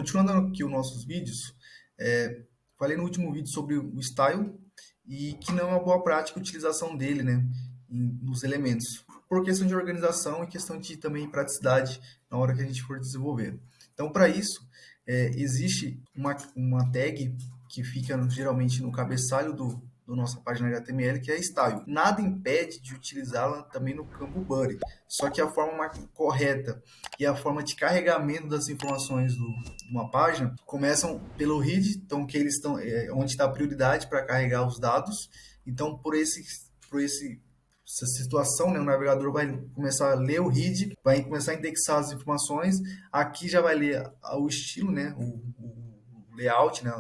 Continuando aqui os nossos vídeos, falei no último vídeo sobre o style e que não é uma boa prática a utilização dele, né, nos elementos, por questão de organização e questão de também praticidade na hora que a gente for desenvolver. Então, para isso, existe uma tag que fica geralmente no cabeçalho do nossa página HTML, que é style. Nada impede de utilizá-la também no campo body, só que a forma mais correta e a forma de carregamento das informações de uma página começam pelo read, então que eles estão onde está a prioridade para carregar os dados. Então, essa situação, né, o navegador vai começar a ler o read, vai começar a indexar as informações. Aqui já vai ler o estilo, né, o layout, né,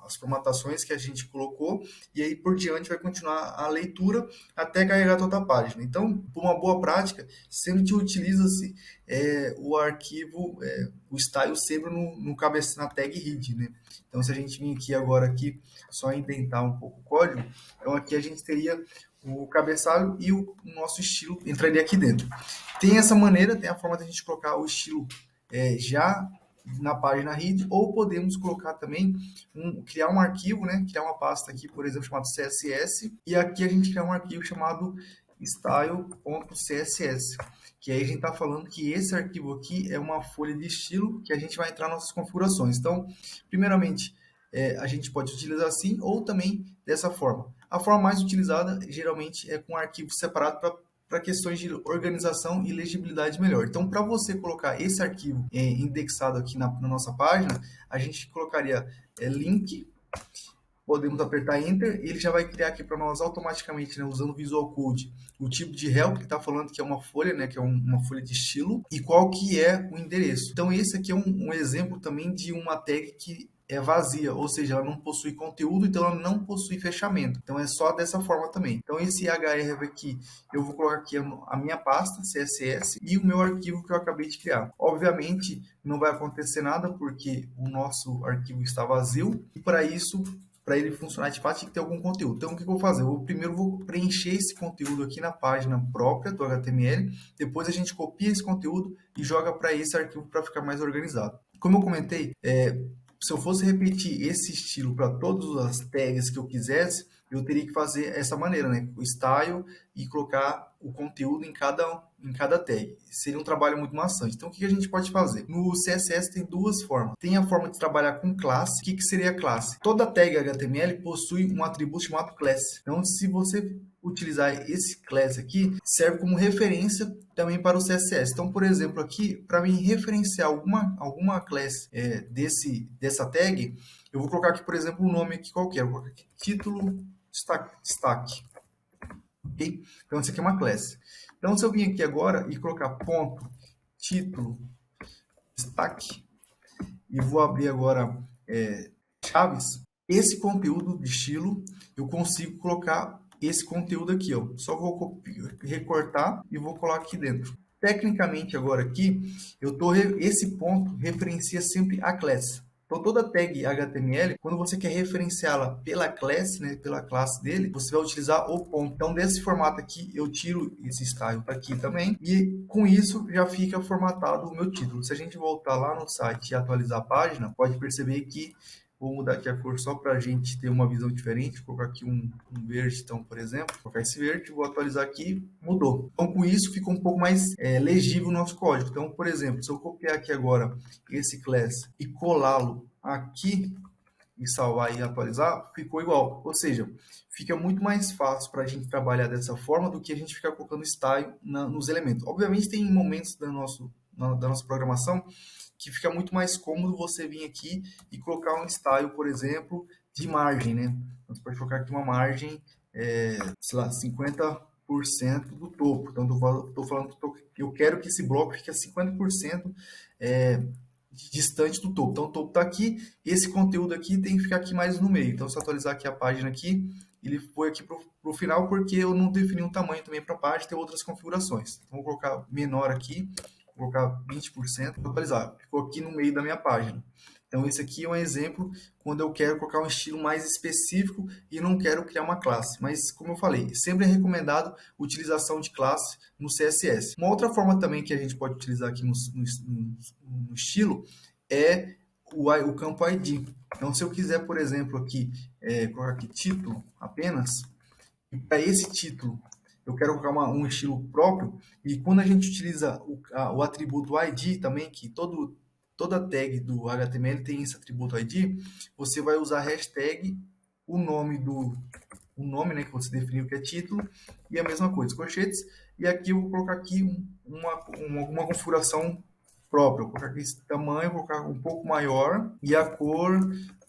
as formatações que a gente colocou, e aí por diante vai continuar a leitura até carregar toda a página. Então, por uma boa prática, sempre utiliza-se o arquivo, o style sempre no cabeça, na tag read, né? Então, se a gente vir aqui agora aqui, só indentar um pouco o código, então aqui a gente teria o cabeçalho e o nosso estilo entraria aqui dentro. Tem essa maneira, tem a forma de a gente colocar o estilo já na página read, ou podemos colocar também, criar um arquivo, né? Criar uma pasta aqui, por exemplo, chamado CSS, e aqui a gente criar um arquivo chamado style.css, que aí a gente está falando que esse arquivo aqui é uma folha de estilo que a gente vai entrar nas nossas configurações. Então, primeiramente, a gente pode utilizar assim, ou também dessa forma. A forma mais utilizada, geralmente, é com arquivo separado para questões de organização e legibilidade melhor. Então, para você colocar esse arquivo indexado aqui na nossa página, a gente colocaria link, podemos apertar Enter, e ele já vai criar aqui para nós automaticamente, né, usando o Visual Code, o tipo de help, que está falando que é uma folha, né, que é uma folha de estilo, e qual que é o endereço. Então, esse aqui é um exemplo também de uma tag que é vazia, ou seja, ela não possui conteúdo, então ela não possui fechamento. Então é só dessa forma também. Então esse href aqui, eu vou colocar aqui a minha pasta CSS e o meu arquivo que eu acabei de criar. Obviamente não vai acontecer nada porque o nosso arquivo está vazio, e para isso, para ele funcionar de fato, tem que ter algum conteúdo. Então o que eu vou fazer? Primeiro vou preencher esse conteúdo aqui na página própria do HTML, depois a gente copia esse conteúdo e joga para esse arquivo para ficar mais organizado. Como eu comentei, se eu fosse repetir esse estilo para todas as tags que eu quisesse, eu teria que fazer essa maneira, né? O style e colocar o conteúdo em cada tag. Seria um trabalho muito maçante. Então, o que a gente pode fazer? No CSS tem duas formas. Tem a forma de trabalhar com classe. O que seria classe? Toda tag HTML possui um atributo chamado class. Então, se você utilizar esse class aqui, serve como referência também para o CSS. Então, por exemplo, aqui, para mim referenciar alguma class dessa tag, eu vou colocar aqui, por exemplo, um nome aqui qualquer. Eu vou colocar aqui título destaque. Ok? Então, isso aqui é uma class. Então, se eu vir aqui agora e colocar ponto título destaque, e vou abrir agora chaves, esse conteúdo de estilo, eu consigo colocar esse conteúdo aqui, ó. Só vou recortar e vou colocar aqui dentro. Tecnicamente, agora aqui, esse ponto referencia sempre a classe. Então, toda tag HTML, quando você quer referenciá-la pela classe, né, pela classe dele, você vai utilizar o ponto. Então, desse formato aqui, eu tiro esse style aqui também, e com isso já fica formatado o meu título. Se a gente voltar lá no site e atualizar a página, pode perceber que vou mudar aqui a cor só para a gente ter uma visão diferente. Vou colocar aqui um verde, então, por exemplo. Vou colocar esse verde, vou atualizar aqui, mudou. Então, com isso, ficou um pouco mais legível o nosso código. Então, por exemplo, se eu copiar aqui agora esse class e colá-lo aqui, e salvar e atualizar, ficou igual. Ou seja, fica muito mais fácil para a gente trabalhar dessa forma do que a gente ficar colocando style nos elementos. Obviamente, tem momentos da nossa programação que fica muito mais cômodo você vir aqui e colocar um style, por exemplo, de margem, né? Então, você pode colocar aqui uma margem, sei lá, 50% do topo. Então, estou falando que eu quero que esse bloco fique a 50% distante do topo. Então, o topo está aqui, esse conteúdo aqui tem que ficar aqui mais no meio. Então, se eu atualizar aqui a página aqui, ele foi aqui para o final porque eu não defini um tamanho também para a página, tem outras configurações. Então, vou colocar menor aqui, vou colocar 20%, atualizar. Ficou aqui no meio da minha página. Então, esse aqui é um exemplo quando eu quero colocar um estilo mais específico e não quero criar uma classe. Mas, como eu falei, sempre é recomendado a utilização de classe no CSS. Uma outra forma também que a gente pode utilizar aqui no estilo é o campo ID. Então, se eu quiser, por exemplo, aqui, colocar aqui título apenas, e para esse título eu quero colocar um estilo próprio, e quando a gente utiliza o atributo ID também, que toda tag do HTML tem esse atributo ID, você vai usar a hashtag, o nome, né, que você definiu que é título, e a mesma coisa, colchetes, e aqui eu vou colocar aqui uma configuração própria, vou colocar aqui esse tamanho, vou colocar um pouco maior, e a cor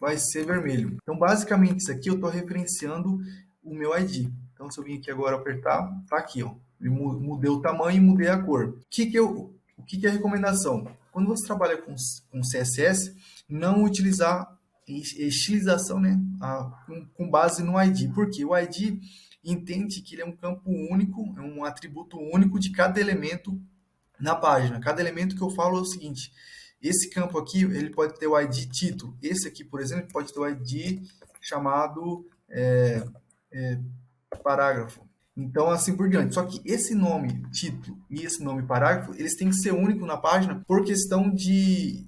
vai ser vermelho. Então, basicamente, isso aqui eu estou referenciando o meu ID. Então, se eu vir aqui agora apertar, tá aqui, ó. Eu mudei o tamanho e mudei a cor. O que é a recomendação? Quando você trabalha com CSS, não utilizar estilização, né, com base no ID. Porque o ID entende que ele é um campo único, é um atributo único de cada elemento na página. Cada elemento que eu falo é o seguinte: esse campo aqui ele pode ter o ID título. Esse aqui, por exemplo, pode ter o ID chamado parágrafo. Então, assim por diante. Só que esse nome título e esse nome parágrafo, eles têm que ser únicos na página por questão de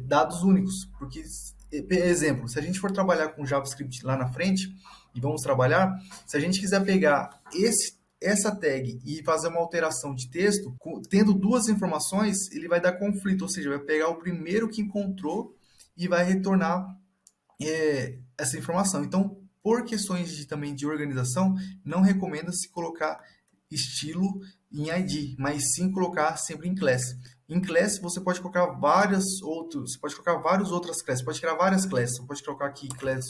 dados únicos. Porque, exemplo, se a gente for trabalhar com JavaScript lá na frente, e vamos trabalhar, se a gente quiser pegar essa tag e fazer uma alteração de texto, tendo duas informações, ele vai dar conflito, ou seja, vai pegar o primeiro que encontrou e vai retornar essa informação. Então, por questões também de organização, não recomenda-se colocar estilo em ID, mas sim colocar sempre em class. Em class você pode colocar vários outras classes, você pode criar várias classes, você pode colocar aqui class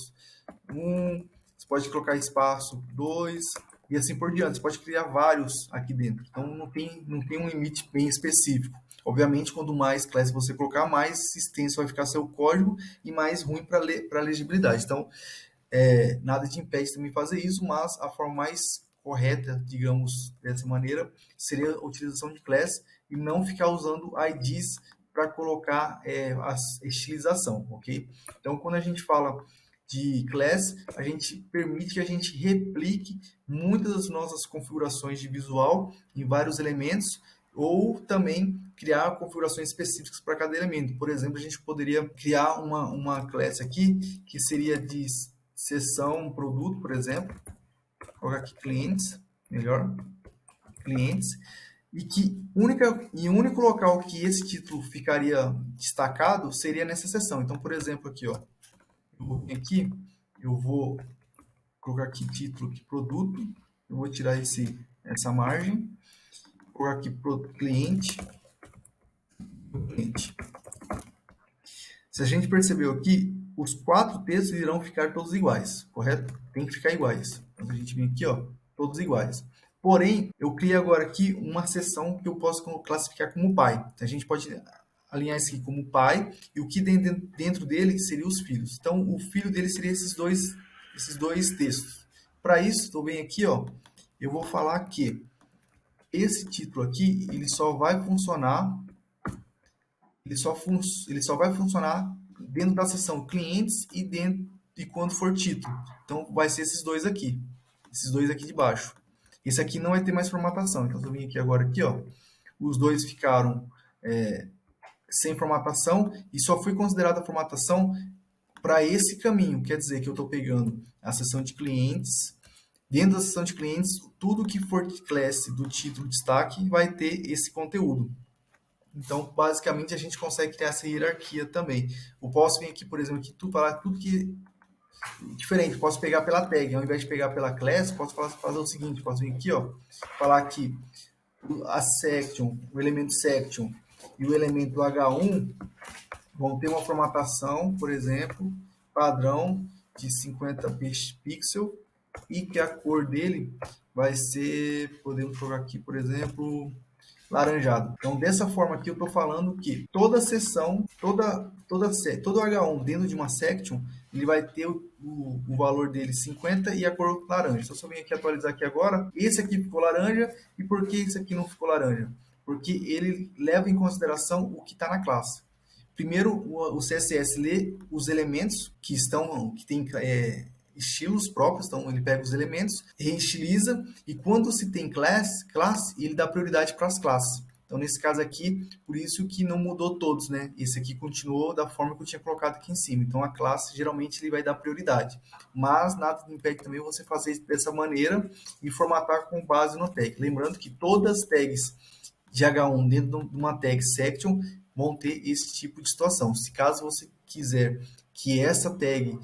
1, você pode colocar espaço 2 e assim por diante. Você pode criar vários aqui dentro. Então não tem um limite bem específico. Obviamente, quanto mais classe você colocar, mais extenso vai ficar seu código e mais ruim para legibilidade. Então, nada te impede também fazer isso, mas a forma mais correta, digamos, dessa maneira, seria a utilização de class e não ficar usando IDs para colocar a estilização, ok? Então, quando a gente fala de class, a gente permite que a gente replique muitas das nossas configurações de visual em vários elementos, ou também criar configurações específicas para cada elemento. Por exemplo, a gente poderia criar uma classe aqui que seria de seção produto, por exemplo. Vou colocar aqui clientes, melhor, clientes, e que o único local que esse título ficaria destacado seria nessa seção. Então, por exemplo, aqui, ó, eu vou colocar aqui título de produto, eu vou tirar essa margem, vou colocar aqui cliente. Se a gente percebeu aqui, os 4 textos irão ficar todos iguais, correto? Tem que ficar iguais. Então, a gente vem aqui, ó, todos iguais. Porém, eu criei agora aqui uma seção que eu posso classificar como pai. A gente pode alinhar isso aqui como pai, e o que dentro dele seria os filhos. Então, o filho dele seria esses dois textos. Para isso, eu venho aqui, ó, eu vou falar que esse título aqui, ele só vai funcionar dentro da seção clientes e quando for título. Então, vai ser esses dois aqui de baixo. Esse aqui não vai ter mais formatação. Então, se eu vim aqui agora, aqui, ó, os dois ficaram sem formatação e só foi considerada a formatação para esse caminho. Quer dizer que eu estou pegando a seção de clientes. Dentro da seção de clientes, tudo que for de classe do título destaque vai ter esse conteúdo. Então, basicamente, a gente consegue criar essa hierarquia também. Eu posso vir aqui, por exemplo, aqui, falar tudo que diferente. Posso pegar pela tag, ao invés de pegar pela class, posso fazer o seguinte, posso vir aqui, ó, falar que a section, o elemento section e o elemento H1 vão ter uma formatação, por exemplo, padrão de 50 pixels e que a cor dele vai ser, podemos colocar aqui, por exemplo, laranjado. Então, dessa forma aqui, eu estou falando que toda seção, todo H1 dentro de uma section, ele vai ter o valor dele 50 e a cor laranja. Então, se eu venho aqui atualizar aqui agora, esse aqui ficou laranja. E por que esse aqui não ficou laranja? Porque ele leva em consideração o que está na classe. Primeiro, o CSS lê os elementos que tem estilos próprios, então ele pega os elementos, reestiliza, e quando se tem classe, ele dá prioridade para as classes. Então, nesse caso aqui, por isso que não mudou todos, né? Esse aqui continuou da forma que eu tinha colocado aqui em cima. Então, a classe, geralmente, ele vai dar prioridade. Mas, nada impede também você fazer isso dessa maneira e formatar com base no tag. Lembrando que todas as tags de H1 dentro de uma tag section vão ter esse tipo de situação. Se caso você quiser que essa tag,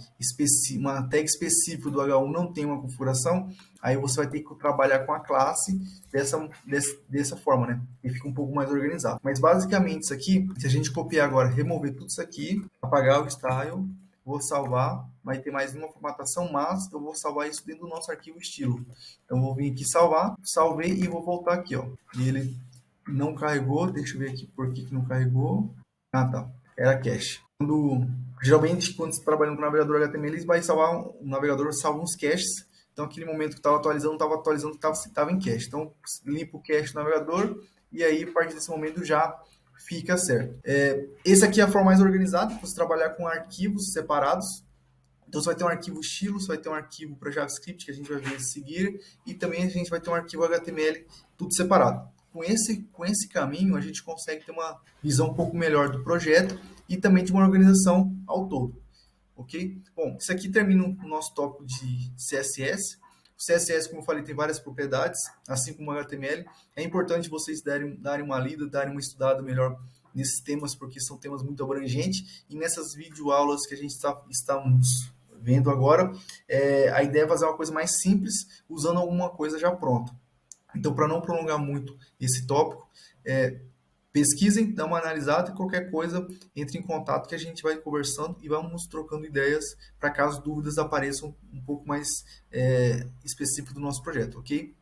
uma tag específica do H1 não tenha uma configuração, aí você vai ter que trabalhar com a classe dessa forma, né? E fica um pouco mais organizado. Mas basicamente isso aqui, se a gente copiar agora, remover tudo isso aqui, apagar o style, vou salvar, vai ter mais uma formatação, mas eu vou salvar isso dentro do nosso arquivo estilo. Então, vou vir aqui salvar, salvei e vou voltar aqui, ó. E ele não carregou, deixa eu ver aqui por que não carregou. Ah, tá. Era cache. Geralmente, quando você está trabalhando com o navegador HTML, ele vai salvar, o navegador salva uns caches. Então, aquele momento que estava atualizando, estava em cache. Então, limpa o cache do navegador e aí, a partir desse momento, já fica certo. Esse aqui é a forma mais organizada, você trabalhar com arquivos separados. Então, você vai ter um arquivo estilo, você vai ter um arquivo para JavaScript, que a gente vai ver a seguir, e também a gente vai ter um arquivo HTML, tudo separado. Com esse caminho, a gente consegue ter uma visão um pouco melhor do projeto e também de uma organização ao todo. Ok? Bom, isso aqui termina o nosso tópico de CSS. O CSS, como eu falei, tem várias propriedades, assim como o HTML. É importante vocês darem uma lida, darem uma estudada melhor nesses temas, porque são temas muito abrangentes. E nessas videoaulas que a gente estamos vendo agora, a ideia é fazer uma coisa mais simples, usando alguma coisa já pronta. Então, para não prolongar muito esse tópico, pesquisem, dá uma analisada e qualquer coisa, entre em contato que a gente vai conversando e vamos trocando ideias para caso dúvidas apareçam um pouco mais específico do nosso projeto, ok?